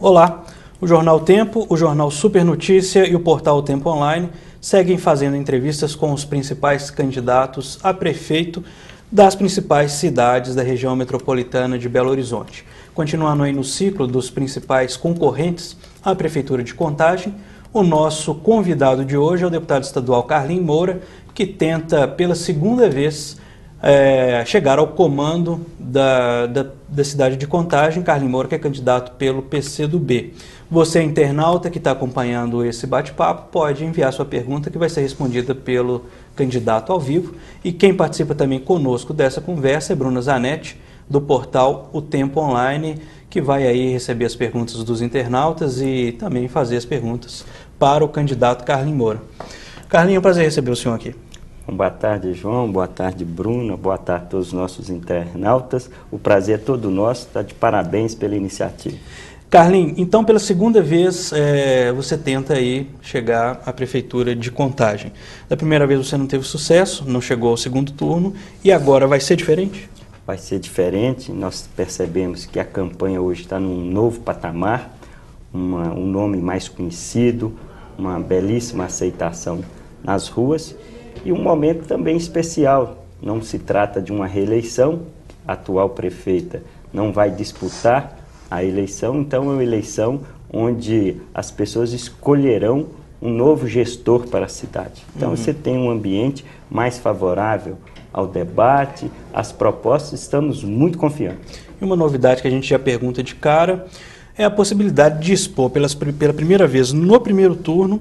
Olá, o Jornal Tempo, o Jornal Super Notícia e o portal Tempo Online seguem fazendo entrevistas com os principais candidatos a prefeito das principais cidades da região metropolitana de Belo Horizonte. Continuando aí no ciclo dos principais concorrentes à Prefeitura de Contagem, o nosso convidado de hoje é o deputado estadual Carlinho Moura, que tenta pela segunda vez chegar ao comando da cidade de Contagem. Carlinho Moura, que é candidato pelo PCdoB. Você, internauta que está acompanhando esse bate-papo, pode enviar sua pergunta que vai ser respondida pelo candidato ao vivo. E quem participa também conosco dessa conversa é Bruna Zanetti, do portal O Tempo Online, que vai aí receber as perguntas dos internautas e também fazer as perguntas para o candidato Carlinho Moura. Carlinho, é um prazer receber o senhor aqui. Boa tarde, João. Boa tarde, Bruna. Boa tarde a todos os nossos internautas. O prazer é todo nosso. Está de parabéns pela iniciativa. Carlinho, então pela segunda vez você tenta aí chegar à Prefeitura de Contagem. Da primeira vez você não teve sucesso, não chegou ao segundo turno e agora vai ser diferente? Vai ser diferente. Nós percebemos que a campanha hoje está num novo patamar, um nome mais conhecido, uma belíssima aceitação nas ruas. E um momento também especial, não se trata de uma reeleição, a atual prefeita não vai disputar a eleição, então é uma eleição onde as pessoas escolherão um novo gestor para a cidade. Então você tem um ambiente mais favorável ao debate, às propostas, estamos muito confiantes. E uma novidade que a gente já pergunta de cara é a possibilidade de expor pela primeira vez no primeiro turno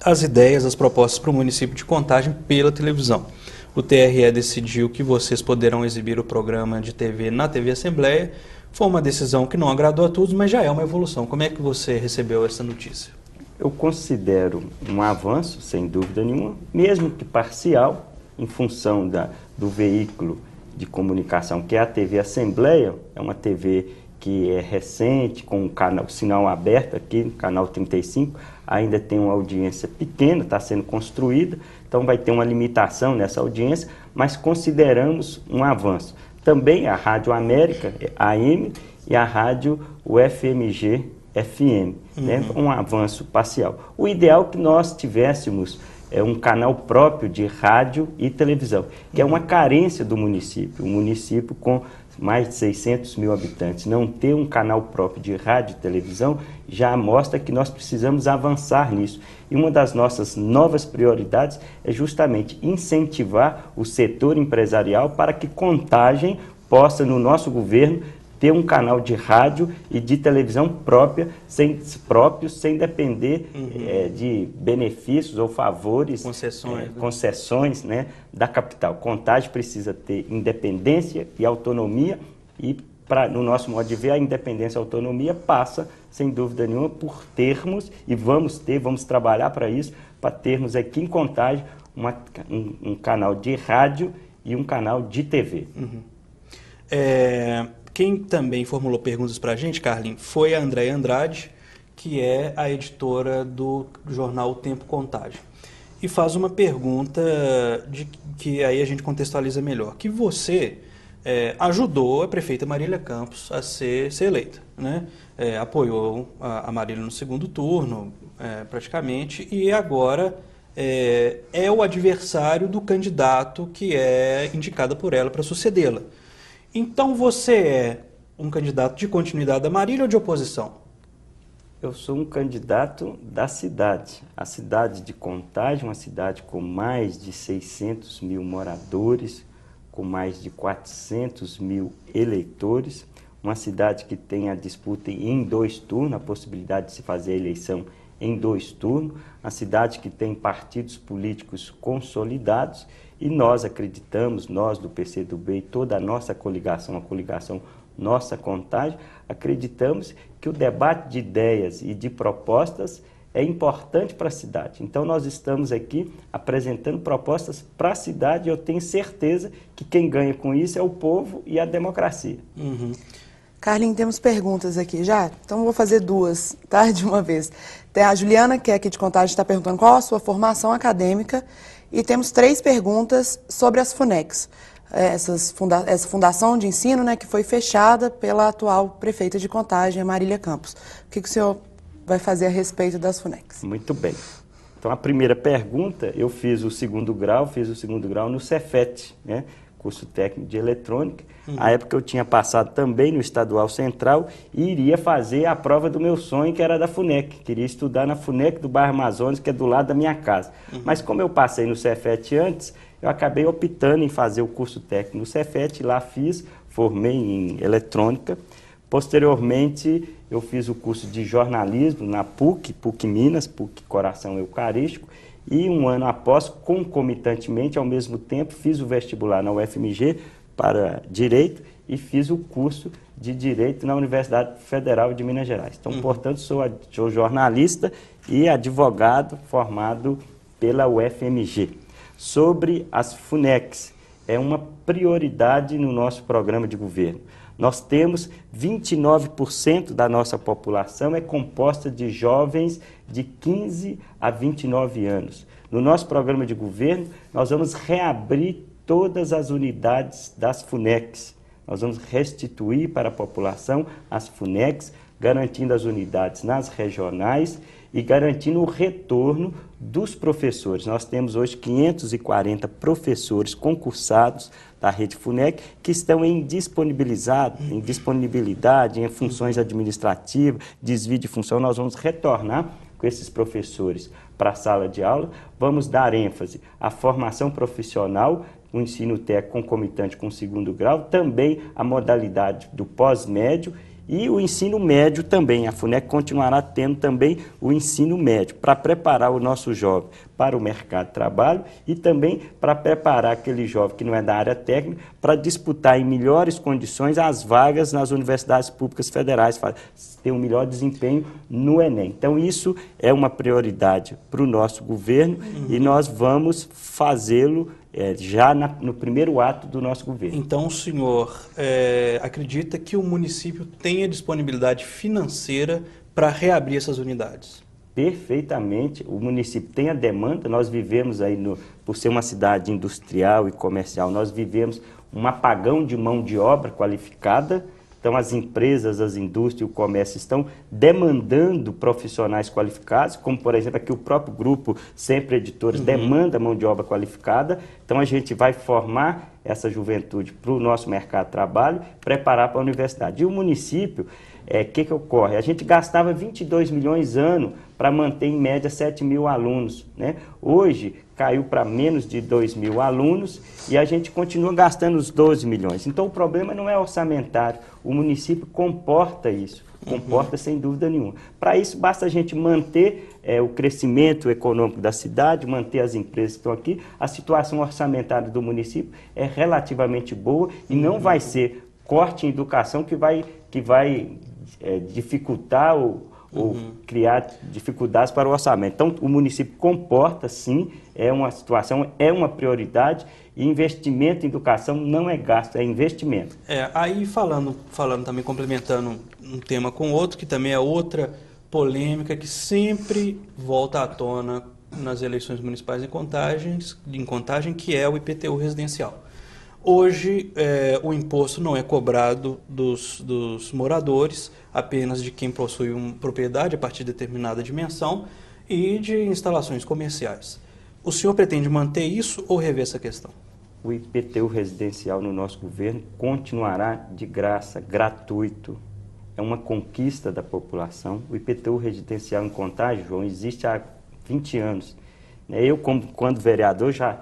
as ideias, as propostas para o município de Contagem pela televisão. O TRE decidiu que vocês poderão exibir o programa de TV na TV Assembleia. Foi uma decisão que não agradou a todos, mas já é uma evolução. Como é que você recebeu essa notícia? Eu considero um avanço, sem dúvida nenhuma, mesmo que parcial, em função do veículo de comunicação, que é a TV Assembleia. É uma TV que é recente, com o sinal aberto aqui, no canal 35, ainda tem uma audiência pequena, está sendo construída, então vai ter uma limitação nessa audiência, mas consideramos um avanço. Também a Rádio América, AM, e a Rádio UFMG FM, né? Um avanço parcial. O ideal é que nós tivéssemos um canal próprio de rádio e televisão, que é uma carência do município. Um município com mais de 600 mil habitantes, não ter um canal próprio de rádio e televisão já mostra que nós precisamos avançar nisso. E uma das nossas novas prioridades é justamente incentivar o setor empresarial para que Contagem possa, no nosso governo, ter um canal de rádio e de televisão próprios, sem depender de benefícios ou favores, concessões, né, da capital. Contagem precisa ter independência e autonomia e, no nosso modo de ver, a independência e a autonomia passa, sem dúvida nenhuma, por termos, e vamos trabalhar para isso, para termos aqui em Contagem um canal de rádio e um canal de TV. Quem também formulou perguntas para a gente, Carlinhos, foi a Andréia Andrade, que é a editora do jornal O Tempo Contagem. E faz uma pergunta que aí a gente contextualiza melhor. Que você ajudou a prefeita Marília Campos a ser eleita, né? Apoiou a Marília no segundo turno, praticamente, e agora é o adversário do candidato que é indicado por ela para sucedê-la. Então você é um candidato de continuidade da Marília ou de oposição? Eu sou um candidato da cidade. A cidade de Contagem, uma cidade com mais de 600 mil moradores, com mais de 400 mil eleitores, uma cidade que tem a disputa em 2 turnos, a possibilidade de se fazer a eleição em 2 turnos, a cidade que tem partidos políticos consolidados. E nós acreditamos, nós do PCdoB e toda a nossa coligação, a coligação Nossa Contagem, acreditamos que o debate de ideias e de propostas é importante para a cidade. Então nós estamos aqui apresentando propostas para a cidade e eu tenho certeza que quem ganha com isso é o povo e a democracia. Carlinhos, temos perguntas aqui já, então vou fazer 2, tá? De uma vez. Tem a Juliana, que é aqui de Contagem, está perguntando qual a sua formação acadêmica. E temos 3 perguntas sobre as FUNECs. essa fundação de ensino, né, que foi fechada pela atual prefeita de Contagem, Marília Campos. O que o senhor vai fazer a respeito das FUNECs? Muito bem. Então, a primeira pergunta, eu fiz o segundo grau no Cefet, né? Curso técnico de eletrônica. À época eu tinha passado também no Estadual Central e iria fazer a prova do meu sonho, que era da FUNEC. Queria estudar na FUNEC do bairro Amazonas, que é do lado da minha casa. Mas como eu passei no Cefet antes, eu acabei optando em fazer o curso técnico no Cefet, lá fiz, formei em eletrônica. Posteriormente, eu fiz o curso de jornalismo na PUC Minas, PUC Coração Eucarístico, e um ano após, concomitantemente, ao mesmo tempo, fiz o vestibular na UFMG para Direito e fiz o curso de Direito na Universidade Federal de Minas Gerais. Então, portanto, sou jornalista e advogado formado pela UFMG. Sobre as FUNECs, é uma prioridade no nosso programa de governo. Nós temos 29% da nossa população é composta de jovens de 15 a 29 anos. No nosso programa de governo, nós vamos reabrir todas as unidades das FUNECs. Nós vamos restituir para a população as FUNECs, garantindo as unidades nas regionais e garantindo o retorno dos professores. Nós temos hoje 540 professores concursados da rede FUNEC que estão em disponibilidade, em funções administrativas, desvio de função. Nós vamos retornar com esses professores para a sala de aula, vamos dar ênfase à formação profissional, o ensino técnico concomitante com o segundo grau, também a modalidade do pós-médio e o ensino médio também. A FUNEC continuará tendo também o ensino médio para preparar o nosso jovem para o mercado de trabalho e também para preparar aquele jovem que não é da área técnica para disputar em melhores condições as vagas nas universidades públicas federais, ter um melhor desempenho no Enem. Então, isso é uma prioridade para o nosso governo e nós vamos fazê-lo já no primeiro ato do nosso governo. Então, o senhor acredita que o município tenha disponibilidade financeira para reabrir essas unidades? Perfeitamente, o município tem a demanda, nós vivemos aí, por ser uma cidade industrial e comercial, nós vivemos um apagão de mão de obra qualificada. Então, as empresas, as indústrias e o comércio estão demandando profissionais qualificados, como, por exemplo, aqui o próprio grupo Sempre Editores demanda mão de obra qualificada. Então, a gente vai formar essa juventude para o nosso mercado de trabalho, preparar para a universidade. E o município, que ocorre? A gente gastava 22 milhões ano para manter, em média, 7 mil alunos, né? Hoje, caiu para menos de 2 mil alunos e a gente continua gastando os 12 milhões. Então, o problema não é orçamentário. O município comporta isso, comporta sem dúvida nenhuma. Para isso, basta a gente manter o crescimento econômico da cidade, manter as empresas que estão aqui. A situação orçamentária do município é relativamente boa e não vai ser corte em educação que vai dificultar ou criar dificuldades para o orçamento. Então, o município comporta, sim, é uma situação, é uma prioridade, e investimento em educação não é gasto, é investimento. Aí falando também, complementando um tema com outro, que também é outra polêmica que sempre volta à tona nas eleições municipais em Contagem, que é o IPTU residencial. Hoje, o imposto não é cobrado dos moradores, apenas de quem possui uma propriedade a partir de determinada dimensão e de instalações comerciais. O senhor pretende manter isso ou rever essa questão? O IPTU residencial no nosso governo continuará de graça, gratuito. É uma conquista da população. O IPTU residencial em Contagem, João, existe há 20 anos. Eu, quando vereador, já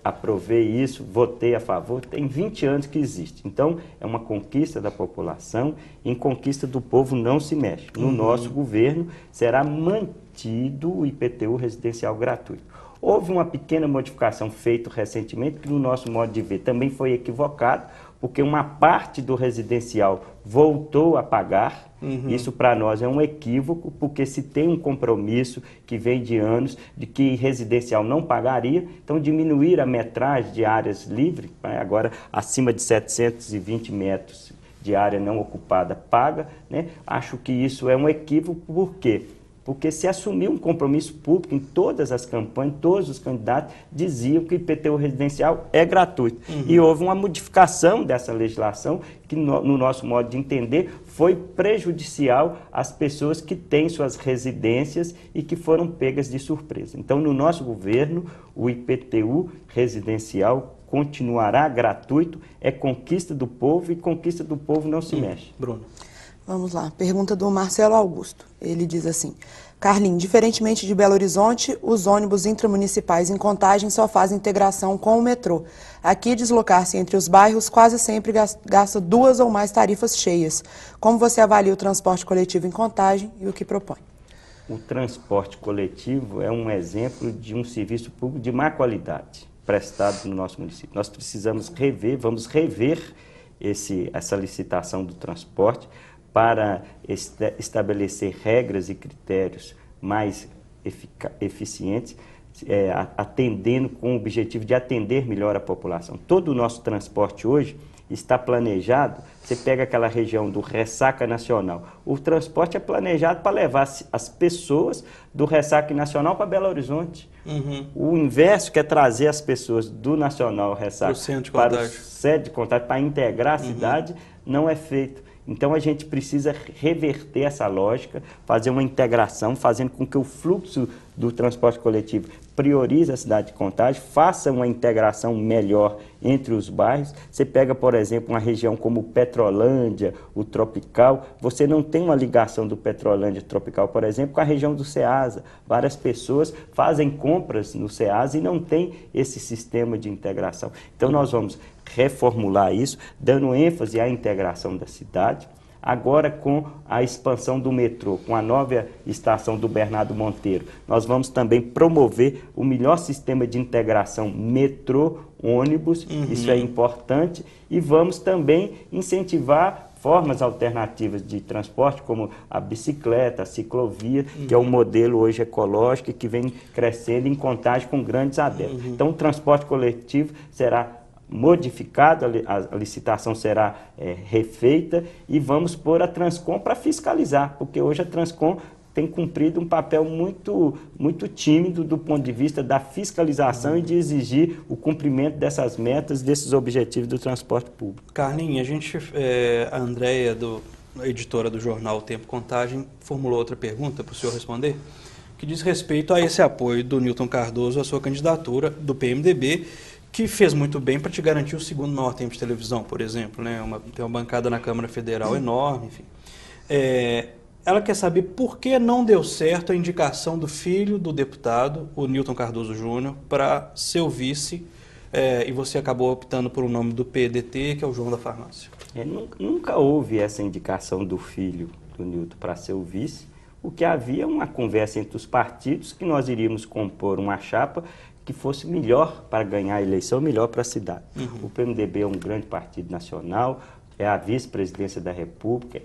aprovei isso, votei a favor, tem 20 anos que existe. Então, é uma conquista da população, em conquista do povo não se mexe. No nosso governo, será mantido o IPTU residencial gratuito. Houve uma pequena modificação feita recentemente, que no nosso modo de ver também foi equivocado, porque uma parte do residencial voltou a pagar. Isso para nós é um equívoco, porque se tem um compromisso que vem de anos de que residencial não pagaria, então diminuir a metragem de áreas livres, agora acima de 720 metros de área não ocupada paga, né? Acho que isso é um equívoco, por quê? porque se assumiu um compromisso público em todas as campanhas, todos os candidatos diziam que o IPTU residencial é gratuito. E houve uma modificação dessa legislação que, no nosso modo de entender, foi prejudicial às pessoas que têm suas residências e que foram pegas de surpresa. Então, no nosso governo, o IPTU residencial continuará gratuito, é conquista do povo e conquista do povo não se mexe. Bruno. Vamos lá, pergunta do Marcelo Augusto. Ele diz assim: Carlinhos, diferentemente de Belo Horizonte, os ônibus intramunicipais em Contagem só fazem integração com o metrô. Aqui, deslocar-se entre os bairros quase sempre gasta 2 ou mais tarifas cheias. Como você avalia o transporte coletivo em Contagem e o que propõe? O transporte coletivo é um exemplo de um serviço público de má qualidade prestado no nosso município. Nós precisamos vamos rever essa licitação do transporte para estabelecer regras e critérios mais eficientes, atendendo com o objetivo de atender melhor a população. Todo o nosso transporte hoje está planejado, você pega aquela região do Ressaca Nacional, o transporte é planejado para levar as pessoas do Ressaca Nacional para Belo Horizonte. O inverso, que é trazer as pessoas do Nacional Ressaca para o centro de Contagem, para integrar a cidade, não é feito. Então, a gente precisa reverter essa lógica, fazer uma integração, fazendo com que o fluxo do transporte coletivo priorize a cidade de Contagem, faça uma integração melhor entre os bairros. Você pega, por exemplo, uma região como Petrolândia, o Tropical, você não tem uma ligação do Petrolândia Tropical, por exemplo, com a região do Ceasa. Várias pessoas fazem compras no Ceasa e não tem esse sistema de integração. Então, nós vamos reformular isso, dando ênfase à integração da cidade. Agora, com a expansão do metrô, com a nova estação do Bernardo Monteiro, nós vamos também promover o melhor sistema de integração metrô-ônibus, isso é importante, e vamos também incentivar formas alternativas de transporte, como a bicicleta, a ciclovia, que é um modelo hoje ecológico e que vem crescendo em Contagem com grandes adeptos. Então, o transporte coletivo será modificado, a licitação será refeita e vamos pôr a Transcom para fiscalizar, porque hoje a Transcom tem cumprido um papel muito tímido do ponto de vista da fiscalização e de exigir o cumprimento dessas metas, desses objetivos do transporte público. Carlinhos, a Andréia, editora do jornal Tempo Contagem, formulou outra pergunta para o senhor responder, que diz respeito a esse apoio do Newton Cardoso à sua candidatura do PMDB, que fez muito bem para te garantir o segundo maior tempo de televisão, por exemplo, né? Tem uma bancada na Câmara Federal enorme, enfim. Ela quer saber por que não deu certo a indicação do filho do deputado, o Newton Cardoso Júnior, para ser o vice, e você acabou optando por um nome do PDT, que é o João da Farmácia. Nunca houve essa indicação do filho do Newton para ser o vice. O que havia uma conversa entre os partidos que nós iríamos compor uma chapa que fosse melhor para ganhar a eleição, melhor para a cidade. O PMDB é um grande partido nacional, é a vice-presidência da República,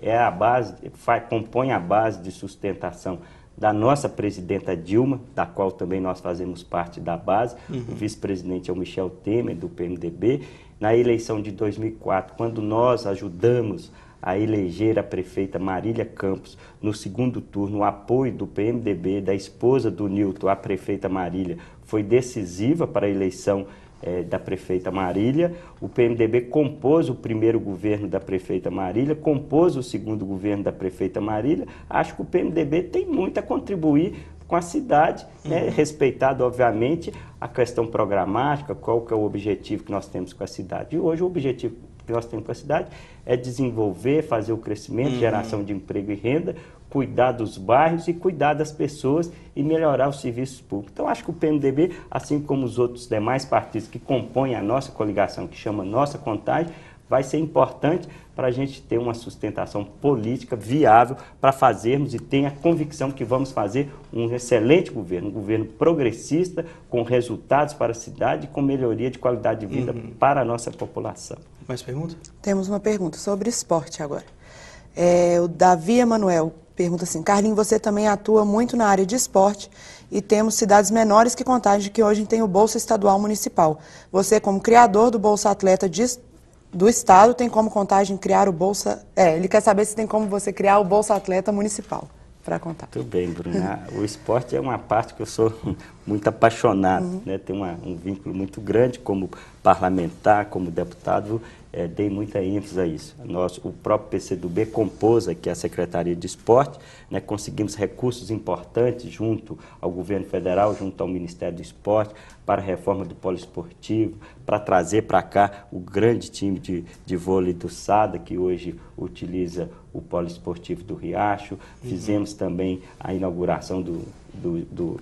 compõe a base de sustentação da nossa presidenta Dilma, da qual também nós fazemos parte da base. O vice-presidente é o Michel Temer, do PMDB. Na eleição de 2004, quando nós ajudamos a eleger a prefeita Marília Campos, no segundo turno, o apoio do PMDB, da esposa do Newton, a prefeita Marília, foi decisiva para a eleição da prefeita Marília. O PMDB compôs o primeiro governo da prefeita Marília, compôs o segundo governo da prefeita Marília. Acho que o PMDB tem muito a contribuir com a cidade, respeitado, obviamente, a questão programática, qual que é o objetivo que nós temos com a cidade. E hoje o objetivo que nós temos com a cidade é desenvolver, fazer o crescimento, geração de emprego e renda, cuidar dos bairros e cuidar das pessoas e melhorar os serviços públicos. Então, acho que o PMDB, assim como os outros demais partidos que compõem a nossa coligação, que chama Nossa Contagem, vai ser importante para a gente ter uma sustentação política viável para fazermos e ter a convicção que vamos fazer um excelente governo, um governo progressista, com resultados para a cidade e com melhoria de qualidade de vida para a nossa população. Mais pergunta? Temos uma pergunta sobre esporte agora. O Davi Emanuel pergunta assim: Carlinhos, você também atua muito na área de esporte e temos cidades menores que Contagem que hoje tem o Bolsa Estadual Municipal. Você, como criador do Bolsa Atleta do Estado, tem como Contagem criar o Bolsa... ele quer saber se tem como você criar o Bolsa Atleta Municipal. para contar. Tudo bem, Bruna. O esporte é uma parte que eu sou muito apaixonado, né? Tem um vínculo muito grande como parlamentar, como deputado, dei muita ênfase a isso. O próprio PCdoB compôs aqui a Secretaria de Esporte, né? Conseguimos recursos importantes junto ao governo federal, junto ao Ministério do Esporte, para a reforma do polo esportivo, para trazer para cá o grande time de vôlei do SADA, que hoje utiliza o polo esportivo do Riacho. Fizemos também a inauguração do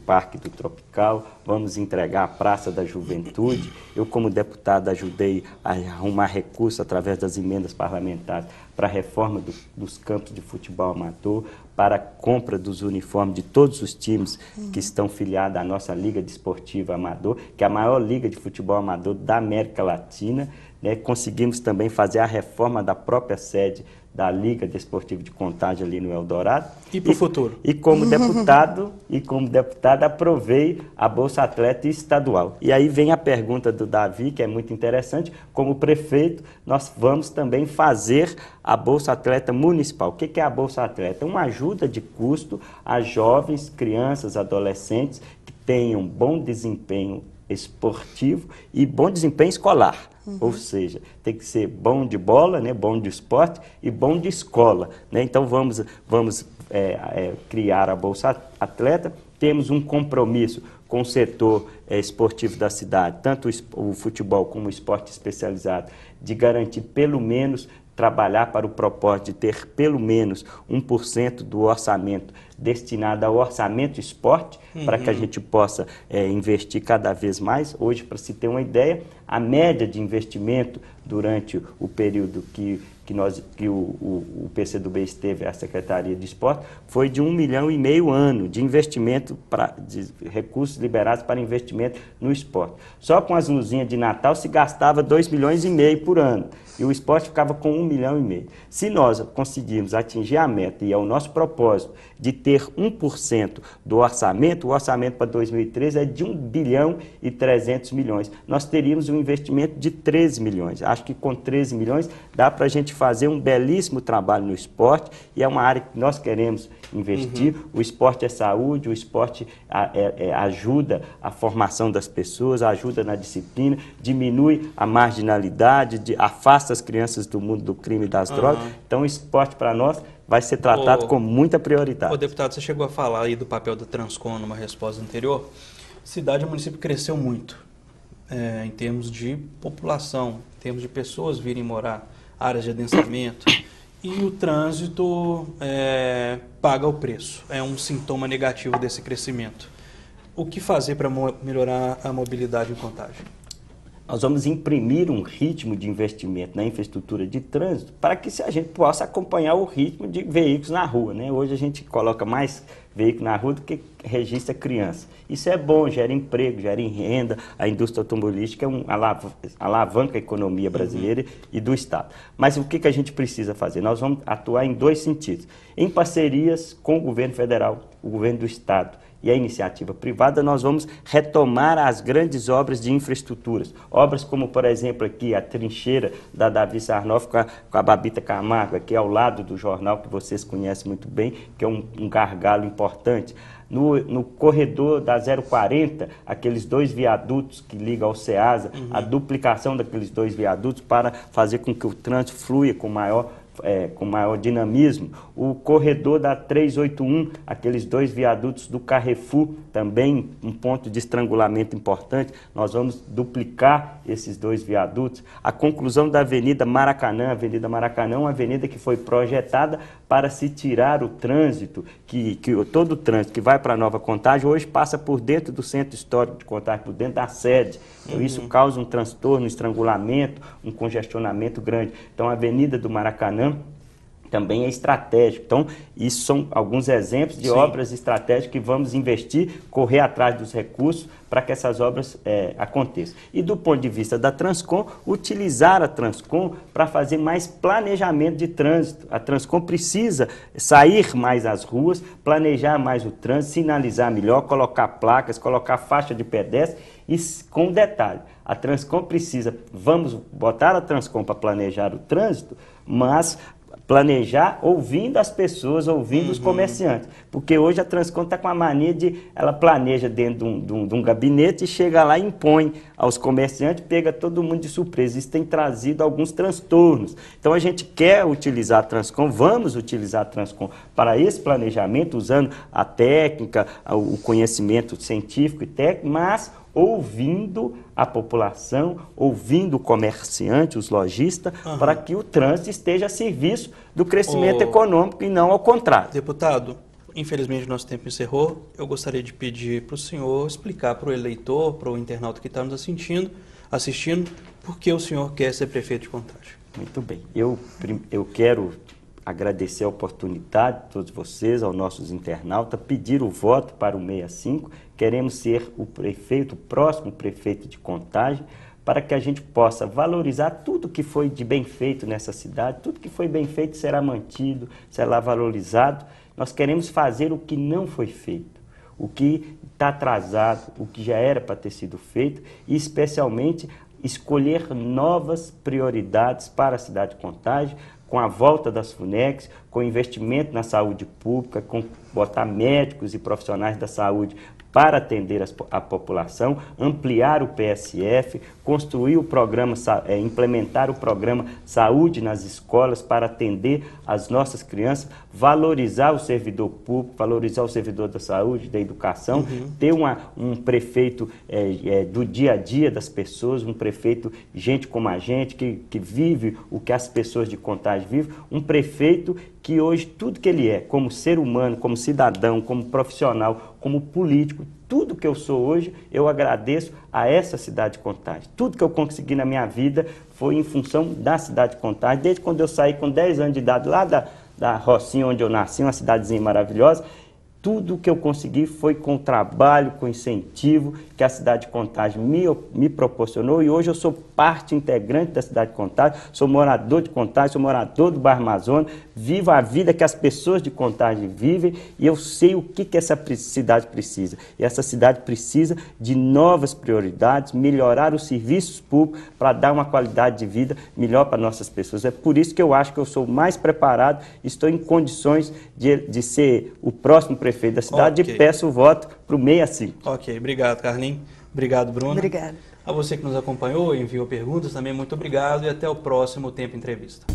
Parque do Tropical, vamos entregar a Praça da Juventude. Eu, como deputado, ajudei a arrumar recursos através das emendas parlamentares para a reforma dos campos de futebol amador, para a compra dos uniformes de todos os times que estão filiados à nossa Liga Desportiva Amador, que é a maior liga de futebol amador da América Latina, né? Conseguimos também fazer a reforma da própria sede da Liga Desportiva de Contagem ali no Eldorado. E para o futuro? E como deputado, aprovei a Bolsa Atleta Estadual. E aí vem a pergunta do Davi, que é muito interessante. Como prefeito, nós vamos também fazer a Bolsa Atleta Municipal. O que é a Bolsa Atleta? Uma ajuda de custo a jovens, crianças, adolescentes que tenham bom desempenho esportivo e bom desempenho escolar. Ou seja, tem que ser bom de bola, né, bom de esporte e bom de escola, né? Então vamos criar a Bolsa Atleta. Temos um compromisso com o setor esportivo da cidade, tanto o futebol como o esporte especializado, de garantir pelo menos trabalhar para o propósito de ter pelo menos 1% do orçamento destinado ao orçamento esporte, para que a gente possa investir cada vez mais. Hoje, para se ter uma ideia, a média de investimento durante o período que o PCdoB esteve à Secretaria de Esporte foi de 1,5 milhão ano de investimento, de recursos liberados para investimento no esporte. Só com as luzinhas de Natal se gastava 2,5 milhões por ano. E o esporte ficava com 1,5 milhão. Se nós conseguirmos atingir a meta, e é o nosso propósito, de ter 1% do orçamento, o orçamento para 2013 é de 1,3 bilhão. Nós teríamos um investimento de 13 milhões. Acho que com 13 milhões dá para a gente fazer um belíssimo trabalho no esporte, e é uma área que nós queremos investir. O esporte é saúde, o esporte ajuda a formação das pessoas, ajuda na disciplina, diminui a marginalidade, afasta as crianças do mundo do crime e das drogas. Então o esporte para nós vai ser tratado com muita prioridade. Deputado, você chegou a falar aí do papel da Transcom numa resposta anterior. Cidade e município cresceu muito em termos de população, em termos de pessoas virem morar, áreas de adensamento, e o trânsito paga o preço. É um sintoma negativo desse crescimento. O que fazer para melhorar a mobilidade em Contagem? Nós vamos imprimir um ritmo de investimento na infraestrutura de trânsito para que a gente possa acompanhar o ritmo de veículos na rua, né? Hoje a gente coloca mais veículos na rua do que registra criança. Isso é bom, gera emprego, gera renda. A indústria automobilística alavanca a economia brasileira e do Estado. Mas o que a gente precisa fazer? Nós vamos atuar em dois sentidos. Em parcerias com o governo federal, o governo do Estado e a iniciativa privada, nós vamos retomar as grandes obras de infraestruturas. Obras como, por exemplo, aqui a trincheira da Davi Sarnoff com a Babita Camargo, aqui ao lado do jornal que vocês conhecem muito bem, que é um gargalo importante. No corredor da 040, aqueles 2 viadutos que ligam ao Ceasa, a duplicação daqueles 2 viadutos para fazer com que o trânsito flua com maior dinamismo. O corredor da 381, aqueles 2 viadutos do Carrefour, também um ponto de estrangulamento importante. Nós vamos duplicar esses 2 viadutos. A conclusão da Avenida Maracanã. A Avenida Maracanã é uma avenida que foi projetada para se tirar o trânsito, todo o trânsito que vai para Nova Contagem hoje passa por dentro do centro histórico de Contagem, por dentro da sede. Então, isso causa um transtorno, um estrangulamento, um congestionamento grande. Então, a Avenida do Maracanã também é estratégico. Então, isso são alguns exemplos de obras estratégicas que vamos investir, correr atrás dos recursos para que essas obras aconteçam. E do ponto de vista da Transcom, utilizar a Transcom para fazer mais planejamento de trânsito. A Transcom precisa sair mais às ruas, planejar mais o trânsito, sinalizar melhor, colocar placas, colocar faixa de pedestre. E com detalhe, a Transcom vamos botar a Transcom para planejar o trânsito, mas planejar ouvindo as pessoas, ouvindo os comerciantes. Porque hoje a Transcom está com a mania de, ela planeja dentro de um gabinete e chega lá e impõe aos comerciantes, pega todo mundo de surpresa. Isso tem trazido alguns transtornos. Então a gente quer utilizar a Transcom, vamos utilizar a Transcom para esse planejamento, usando a técnica, o conhecimento científico e técnico, mas ouvindo a população, ouvindo o comerciante, os lojistas, para que o trânsito esteja a serviço do crescimento econômico e não ao contrário. Deputado, infelizmente nosso tempo encerrou. Eu gostaria de pedir para o senhor explicar para o eleitor, para o internauta que está nos assistindo, por que o senhor quer ser prefeito de Contagem. Muito bem. Eu quero agradecer a oportunidade de todos vocês, aos nossos internautas, pedir o voto para o 65. Queremos ser o próximo prefeito de Contagem, para que a gente possa valorizar tudo que foi de bem feito nessa cidade. Tudo que foi bem feito será mantido, será valorizado. Nós queremos fazer o que não foi feito, o que está atrasado, o que já era para ter sido feito, e especialmente escolher novas prioridades para a cidade de Contagem, com a volta das FUNECs, com investimento na saúde pública, com botar médicos e profissionais da saúde para atender a população, ampliar o PSF, construir o programa, implementar o programa Saúde nas escolas para atender as nossas crianças, valorizar o servidor público, valorizar o servidor da saúde, da educação, ter um prefeito do dia a dia das pessoas, um prefeito, gente como a gente, que vive o que as pessoas de Contagem vivem, um prefeito que hoje tudo que ele é, como ser humano, como cidadão, como profissional, como político, tudo que eu sou hoje, eu agradeço a essa cidade de Contagem. Tudo que eu consegui na minha vida foi em função da cidade de Contagem. Desde quando eu saí com 10 anos de idade, lá da Rocinha, onde eu nasci, uma cidadezinha maravilhosa, tudo que eu consegui foi com trabalho, com incentivo que a cidade de Contagem me proporcionou, e hoje eu sou parte integrante da cidade de Contagem, sou morador de Contagem, sou morador do bairro Amazonas, vivo a vida que as pessoas de Contagem vivem, e eu sei o que essa cidade precisa. E essa cidade precisa de novas prioridades, melhorar os serviços públicos para dar uma qualidade de vida melhor para nossas pessoas. É por isso que eu acho que eu sou mais preparado, estou em condições de ser o próximo prefeito da cidade, e peço o voto para o 65. Ok, obrigado, Carlinhos. Obrigado, Bruna. Obrigada. A você que nos acompanhou, enviou perguntas, também muito obrigado, e até o próximo Tempo Entrevista.